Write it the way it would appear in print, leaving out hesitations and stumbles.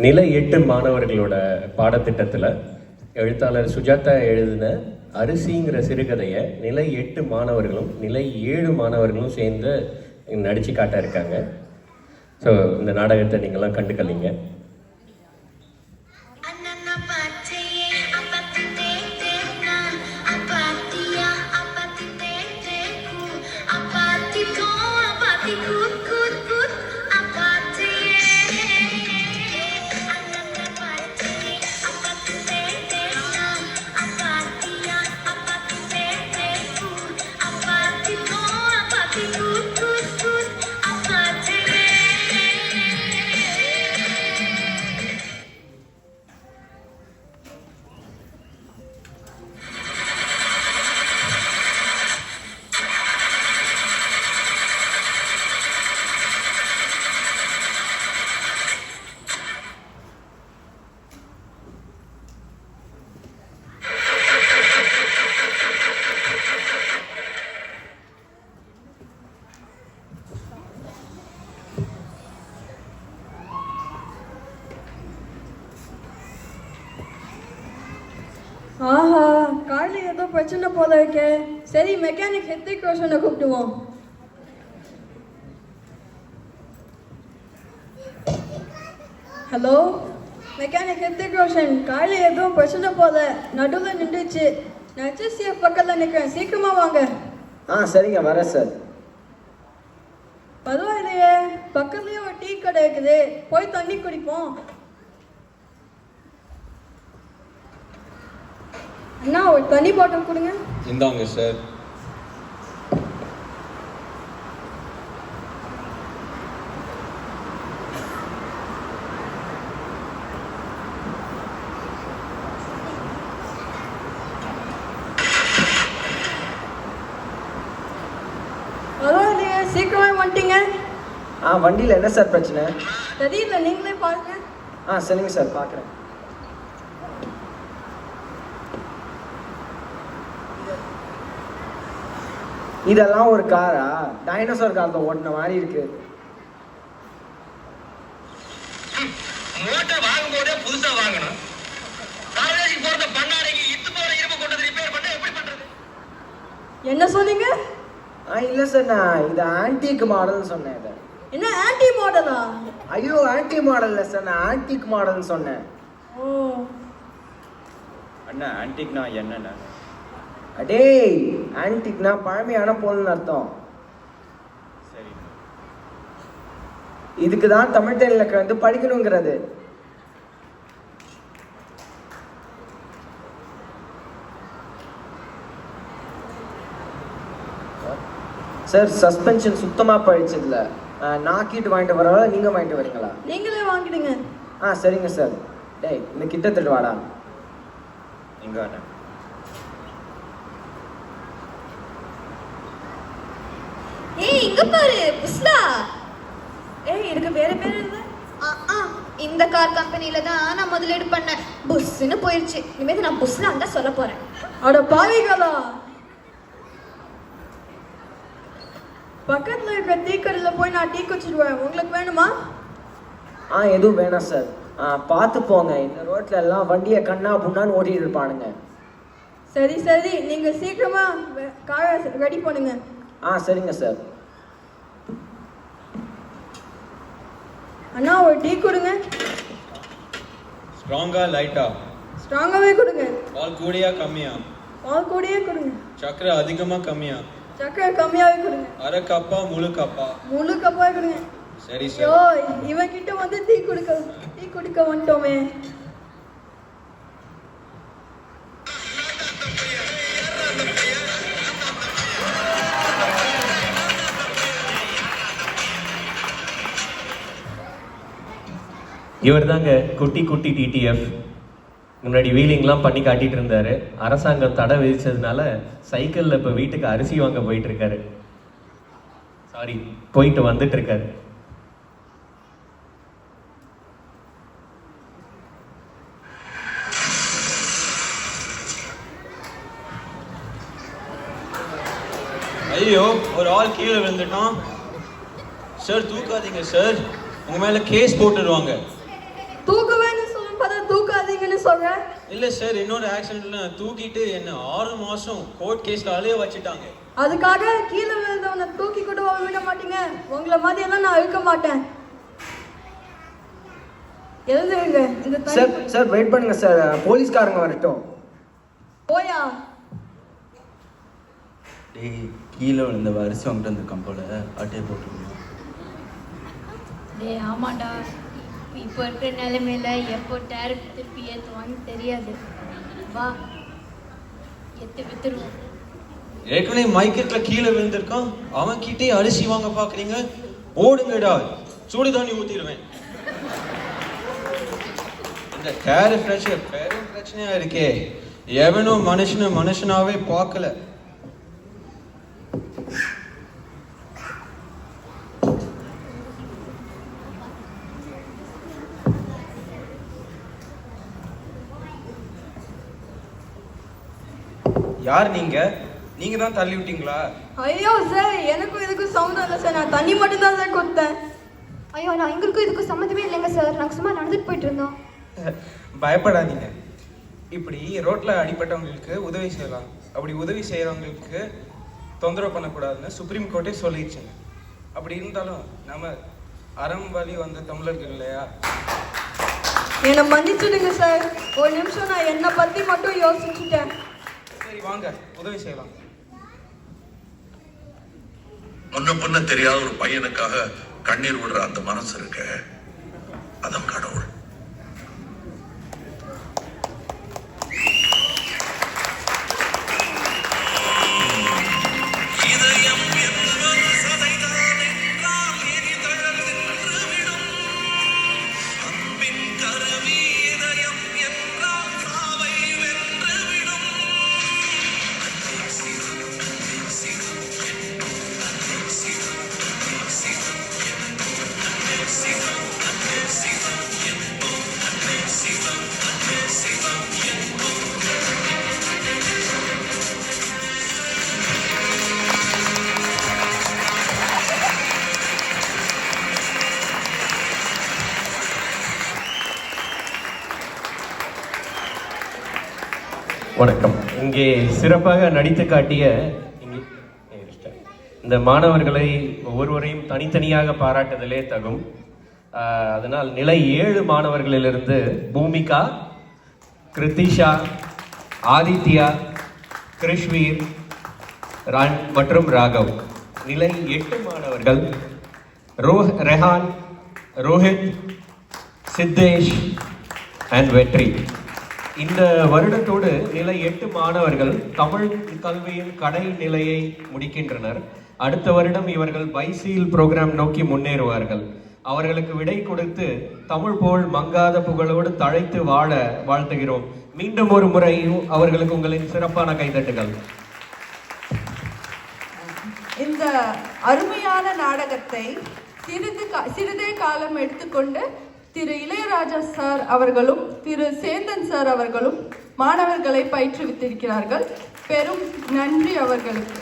நிலை 8 மாணவர்களோட பாடத்திட்டத்தில் எழுத்தாளர் சுஜாதா எழுதின அரிசிங்கிற சிறுகதையை நிலை 8 மாணவர்களும் நிலை 7 மாணவர்களும் சேர்ந்து நடித்து காட்ட இருக்காங்க. ஸோ இந்த நாடகத்தை நீங்களாம் கண்டுக்கலிங்க. ஆஹா, காரில் ஏதோ பிரச்சனை போல இருக்கே. சரி, மெக்கானிக் ஹிருத்திக் ரோஷனை கூப்பிடுவோம். ஹலோ, மெக்கானிக் ஹிருத்திக் ரோஷன், காரில் ஏதோ பிரச்சனை போல, நடுவில் நின்றுச்சு. நான் HSCF பக்கத்தில் நிற்கிறேன், சீக்கிரமா வாங்க. சரிங்க, வரேன் சார். பரவாயில்லையே, பக்கத்துலேயே ஒரு டீ கடை இருக்குது, போய் தண்ணி குடிப்போம். அண்ணா, ஒரு தண்ணி பாட்டில் கொடுங்க. இந்தாங்க சார். பரவாயில்லையே, சீக்கிரமே வந்துட்டீங்க. வண்டியில் என்ன சார் பிரச்சனை? தெரியல, நீங்களே பாருங்க. சரிங்க சார், பார்க்குறேன். இதெல்லாம் ஒரு காரா? டைனோசர் காலத்தை ஓட்டின மாதிரி இருக்கு. மோட்டார் வாங்கும் போதே புதுசா வாங்கணும். காலேஜ் போறத பண்ணாதீங்க. இத்து போற இரும்பு கொண்டு ரிப்பேர் பண்ண எப்படி பண்றது? என்ன சொன்னீங்க? இல்ல சார், நான் இது ஆன்டிக் மாடல்னு சொன்னேன். இதை என்ன ஆன்டி மாடலா? ஐயோ, ஆன்டி மாடல் இல்லை சார், நான் ஆன்டிக் மாடல்னு சொன்னேன். ஓ அண்ணா, ஆன்டிக்னா என்னண்ணா? அடே, ஆன்டிக்னா பழமையான பொருள்னு அர்த்தம். சரி, இதுக்கு தான் தமிழ் தேனில் வந்து படிக்கணுங்கிறது. சார், சஸ்பென்ஷன் சுத்தமாக பழிச்சதில்ல. நாக்கிட்டு வாங்கிட்டு வரவா, நீங்கள் வாங்கிட்டு வரீங்களா? நீங்களே வாங்கிடுங்க. சரிங்க சார். டேய், இந்த கிட்ட தட்டு வாடா. இங்க அண்ணா. ஏய், இங்க பாரு, புஸ்லா. இதுக்கு வேற பேர் இல்ல? இந்த கார் கம்பெனில தான் நான் முதலீடு பண்ணேன். புஸ்ன்னு போயிருச்சு. இனிமேல் நான் புஸ்லான்னு தான் சொல்ல போறேன். அட பாவிகளா, பக்கத்துல இருக்க டீ கடையில் போய் நான் டீ குடிச்சிடுவேன். உங்களுக்கு வேணுமா? எதுவும் வேணாம் சார். பார்த்து போங்க, இந்த ரோட்ல எல்லாம் வண்டியை கண்ணா புண்ணான்னு ஓட்டிட்டு இருப்பானுங்க. சரி சரி, நீங்க சீக்கிரமா காரை ரெடி பண்ணுங்க. சரிங்க சார். அண்ணா, ஒரு டீ கொடுங்க. ஸ்ட்ராங்கா லைட்டா? ஸ்ட்ராங்காவே கொடுங்க. பால் கூடயா கம்மியா? பால் கூடயே கொடுங்க. சக்கரை அதிகமா கம்மியா? சக்கரை கம்மியாவே கொடுங்க. அரை கப்பா முழு கப்பா? முழு கப்பாவே கொடுங்க. சரி ஐயோ, சார். இவன் கிட்ட வந்து டீ குடிக்க வந்துட்டோமே. இவர் தாங்க குட்டி குட்டி டிடிஎஃப். முன்னாடி வீலிங்லாம் பண்ணி காட்டிட்டு இருந்தாரு. அரசாங்கம் தடை விதிச்சதுனால சைக்கிளில் இப்போ வீட்டுக்கு அரிசி வாங்க போயிட்டு இருக்காரு. போயிட்டு வந்துட்டு இருக்காரு. ஐயோ, ஒரு ஆள் கீழே விழுந்துட்டான். சார், தூக்காதீங்க சார், உங்க மேல கேஸ் போட்டுடுவாங்க. தூக்குவேன்னு சொல்லும் பார்த்தா தூக்காதீங்கன்னு சொல்றேன். இல்ல சார், இன்னொரு ஆக்சிடென்ட்ல தூக்கிட்டு என்ன 6 மாசம் கோர்ட் கேஸ்ல அலைய வச்சுட்டாங்க. அதுக்காக கீழே விழுந்தவனை தூக்கி கூட விட மாட்டீங்க. உங்களை மாதிரி எல்லாம் நான் இருக்க மாட்டேன். எழுதுங்க இந்த சார் சார் வெயிட் பண்ணுங்க சார், போலீஸ்காரங்க வரட்டும். போயா டேய், கீழே விழுந்த அரிசி வாங்கிட்டு வந்திருக்கான் போல, அட்டையை போட்டுருக்கோம். டேய் ஆமாண்டா, இப்போ இருக்கிற நிலைமையில எப்போ டேரிஃப் திருப்பி ஏற்றுவான்னு தெரியாது. வா எத்து வித்துருவோம். ஏற்கனவே மைக்கெட்ல கீழே விழுந்திருக்கான், அவன் கிட்டே அரிசி வாங்க பாக்குறீங்க? ஓடுங்கடா, சூடுதானி ஊத்திடுவேன். இந்த டேரிஃப் பெரும் பிரச்சனையா இருக்கே. எவனும் மனுஷனாவே பார்க்கல. யார் நீங்க தான் தள்ளி விட்டீங்களா? ஐயோ சார், எனக்கும் இதுக்கும் சம்மந்தம் இல்லை சார். நான் தண்ணி மட்டும் தான் சார் கொடுத்தேன். ஐயோ, நான் எங்களுக்கும் இதுக்கும் சம்மந்தமே இல்லைங்க சார். நாங்கள் சும்மா நடந்துட்டு போயிட்டு இருந்தோம். பயப்படாதீங்க. இப்படி ரோட்ல அடிபட்டவங்களுக்கு உதவி செய்யலாம். அப்படி உதவி செய்யறவங்களுக்கு தொந்தரவு பண்ணக்கூடாதுன்னு சுப்ரீம் கோர்ட்டே சொல்லிடுச்சுங்க. அப்படி இருந்தாலும் நம்ம அறம் வழி வந்த தமிழர்கள் இல்லையா? என்னை மன்னிச்சுடுங்க சார். ஒரு நிமிஷம் நான் என்னை பத்தி மட்டும் யோசிச்சுட்டேன். சரி வாங்க, உதவி செய்யலாம். முன்ன பின்ன தெரியாத ஒரு பையனுக்காக கண்ணீர் விடுற அந்த மனசு இருக்க, அதான் கடவுள். வணக்கம். இங்கே சிறப்பாக நடித்து காட்டிய இந்த மாணவர்களை ஒவ்வொருவரையும் தனித்தனியாக பாராட்டுதலே தகும். அதனால் நிலை 7 மாணவர்களிலிருந்து பூமிகா, கிருத்திஷா, ஆதித்யா, கிருஷ்வீர் மற்றும் ராகவ். நிலை 8 மாணவர்கள் ரெஹான், ரோஹித், சித்தேஷ் அண்ட் வெற்றி. இந்த வருடத்தோடு நிலை 8 மாணவர்கள் தமிழ் கல்வியின் கடை நிலையை முடிக்கின்றனர். அடுத்த வருடம் இவர்கள் பைசீல் புரோகிராம் நோக்கி முன்னேறுவார்கள். அவர்களுக்கு விடை கொடுத்து தமிழ் போல் மங்காத புகழோடு தழைத்து வாழ வாழ்த்துகிறோம். மீண்டும் ஒரு முறை அவர்களுக்கு உங்களின் சிறப்பான கைதட்டுகள். இந்த அருமையான நாடகத்தை சிறிதே காலம் எடுத்துக்கொண்டு திரு இளையராஜா சார் அவர்களும் திரு சேந்தன் சார் அவர்களும் மாணவர்களை பயிற்றுவித்திருக்கிறார்கள். பெரும் நன்றி அவர்களுக்கு.